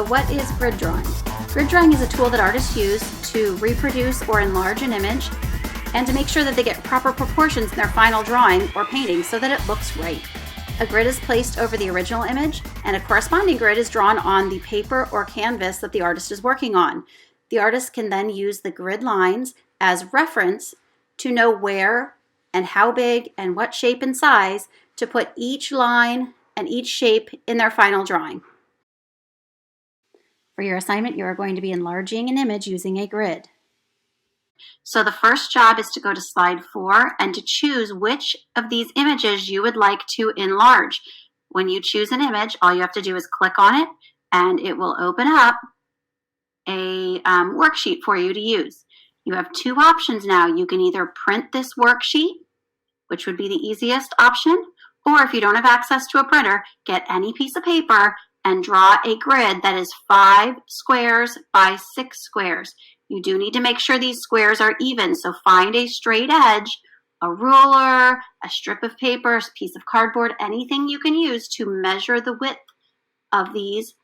So what is grid drawing? Grid drawing is a tool that artists use to reproduce or enlarge an image and to make sure that they get proper proportions in their final drawing or painting so that it looks right. A grid is placed over the original image and a corresponding grid is drawn on the paper or canvas that the artist is working on. The artist can then use the grid lines as reference to know where and how big and what shape and size to put each line and each shape in their final drawing. For your assignment, you are going to be enlarging an image using a grid. So the first job is to go to slide 4 and to choose which of these images you would like to enlarge. When you choose an image, all you have to do is click on it and it will open up a worksheet for you to use. You have two options now. You can either print this worksheet, which would be the easiest option, or if you don't have access to a printer, get any piece of paper and draw a grid that is 5 squares by 6 squares. You do need to make sure these squares are even, so find a straight edge, a ruler, a strip of paper, a piece of cardboard, anything you can use to measure the width of these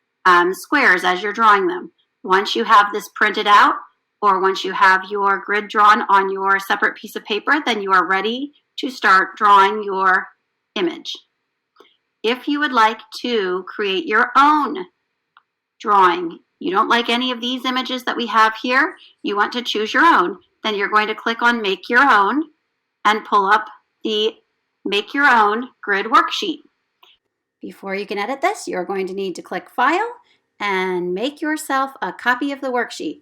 squares as you're drawing them. Once you have this printed out, or once you have your grid drawn on your separate piece of paper, then you are ready to start drawing your image. If you would like to create your own drawing, you don't like any of these images that we have here, you want to choose your own, then you're going to click on Make Your Own and pull up the Make Your Own grid worksheet. Before you can edit this, you're going to need to click File and make yourself a copy of the worksheet.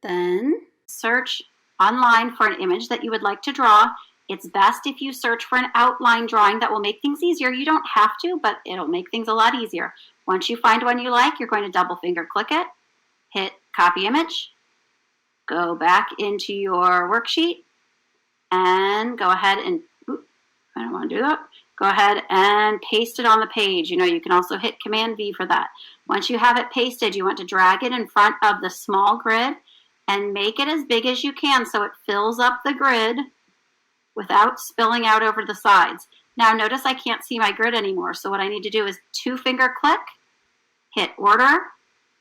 Then search online for an image that you would like to draw. It's best if you search for an outline drawing that will make things easier. You don't have to, but it'll make things a lot easier. Once you find one you like, you're going to double finger click it, hit Copy Image, go back into your worksheet, and go ahead and, I don't want to do that. Go ahead and paste it on the page. You can also hit Command V for that. Once you have it pasted, you want to drag it in front of the small grid and make it as big as you can so it fills up the grid without spilling out over the sides. Now notice I can't see my grid anymore, so what I need to do is 2-finger click, hit Order,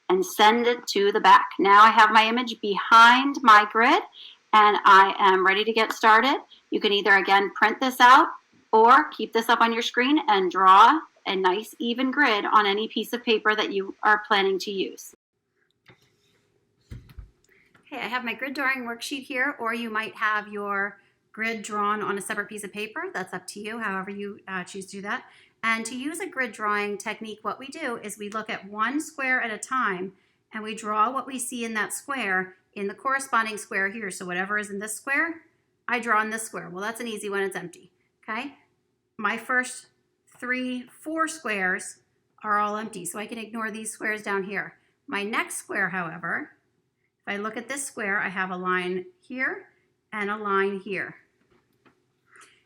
and send it to the back. Now I have my image behind my grid and I am ready to get started. You can either again print this out or keep this up on your screen and draw a nice even grid on any piece of paper that you are planning to use. Okay, I have my grid drawing worksheet here, or you might have your grid drawn on a separate piece of paper. That's up to you, however you choose to do that. And to use a grid drawing technique, what we do is we look at one square at a time and we draw what we see in that square in the corresponding square here. So whatever is in this square, I draw in this square. Well, that's an easy one, it's empty, okay? My first 4 squares are all empty, so I can ignore these squares down here. My next square, however, if I look at this square, I have a line here and a line here.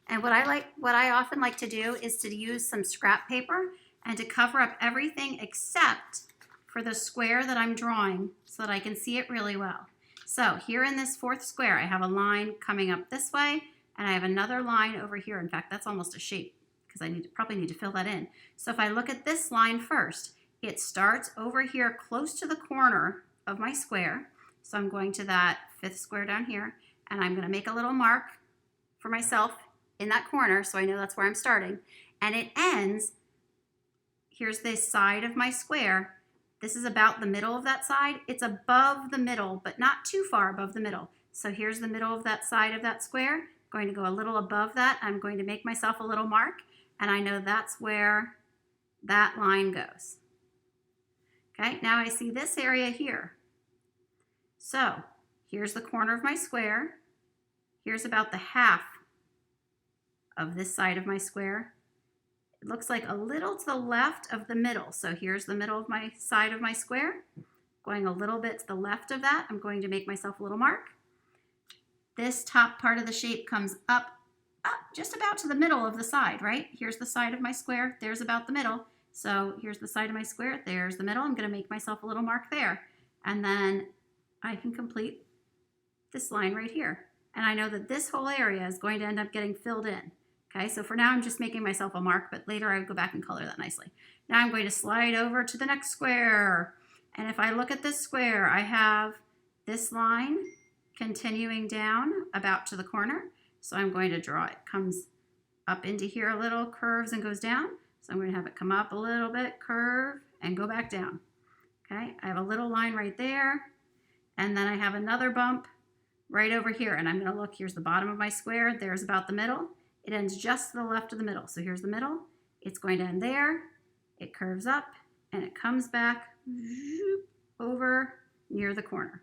And what I often like to do is to use some scrap paper and to cover up everything except for the square that I'm drawing so that I can see it really well. So here in this 4th square, I have a line coming up this way and I have another line over here. In fact, that's almost a shape because I probably need to fill that in. So if I look at this line first, it starts over here close to the corner of my square. So I'm going to that 5th square down here and I'm going to make a little mark for myself in that corner so I know that's where I'm starting. And it ends, here's this side of my square. This is about the middle of that side. It's above the middle, but not too far above the middle. So here's the middle of that side of that square. I'm going to go a little above that. I'm going to make myself a little mark and I know that's where that line goes. Okay, now I see this area here. So here's the corner of my square. Here's about the half of this side of my square. It looks like a little to the left of the middle. So here's the middle of my side of my square. Going a little bit to the left of that, I'm going to make myself a little mark. This top part of the shape comes up just about to the middle of the side, right? Here's the side of my square, there's about the middle. So here's the side of my square, there's the middle. I'm gonna make myself a little mark there. And then I can complete this line right here. And I know that this whole area is going to end up getting filled in. Okay, so for now I'm just making myself a mark, but later I would go back and color that nicely. Now I'm going to slide over to the next square. And if I look at this square, I have this line continuing down about to the corner. So I'm going to draw it. Comes up into here a little, curves and goes down. So I'm going to have it come up a little bit, curve, and go back down. Okay, I have a little line right there. And then I have another bump right over here. And I'm going to look, here's the bottom of my square. There's about the middle. It ends just to the left of the middle. So here's the middle. It's going to end there. It curves up and it comes back over near the corner.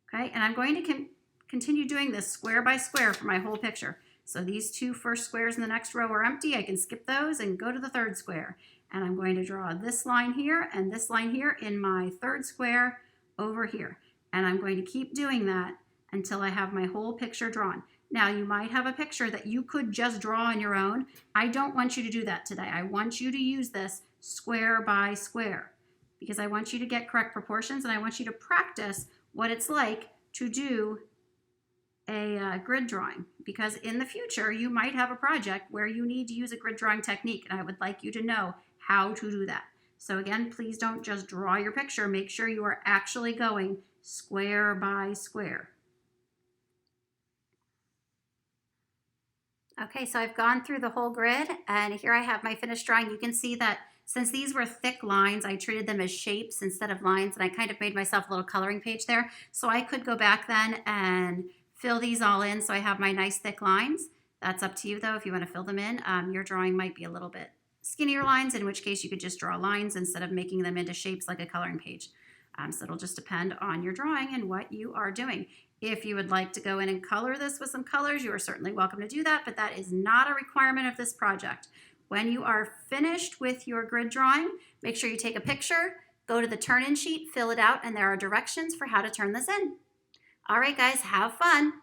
Okay, and I'm going to continue doing this square by square for my whole picture. So these two first squares in the next row are empty. I can skip those and go to the third square. And I'm going to draw this line here and this line here in my third square over here. And I'm going to keep doing that until I have my whole picture drawn. Now, you might have a picture that you could just draw on your own. I don't want you to do that today. I want you to use this square by square because I want you to get correct proportions and I want you to practice what it's like to do a grid drawing, because in the future you might have a project where you need to use a grid drawing technique, and I would like you to know how to do that. So again, please don't just draw your picture. Make sure you are actually going square by square. Okay, so I've gone through the whole grid and here I have my finished drawing. You can see that since these were thick lines, I treated them as shapes instead of lines, and I kind of made myself a little coloring page there. So I could go back then and fill these all in so I have my nice thick lines. That's up to you though if you want to fill them in. Your drawing might be a little bit skinnier lines, in which case you could just draw lines instead of making them into shapes like a coloring page. So it'll just depend on your drawing and what you are doing. If you would like to go in and color this with some colors, you are certainly welcome to do that, but that is not a requirement of this project. When you are finished with your grid drawing, make sure you take a picture, go to the turn-in sheet, fill it out, and there are directions for how to turn this in. All right, guys, have fun.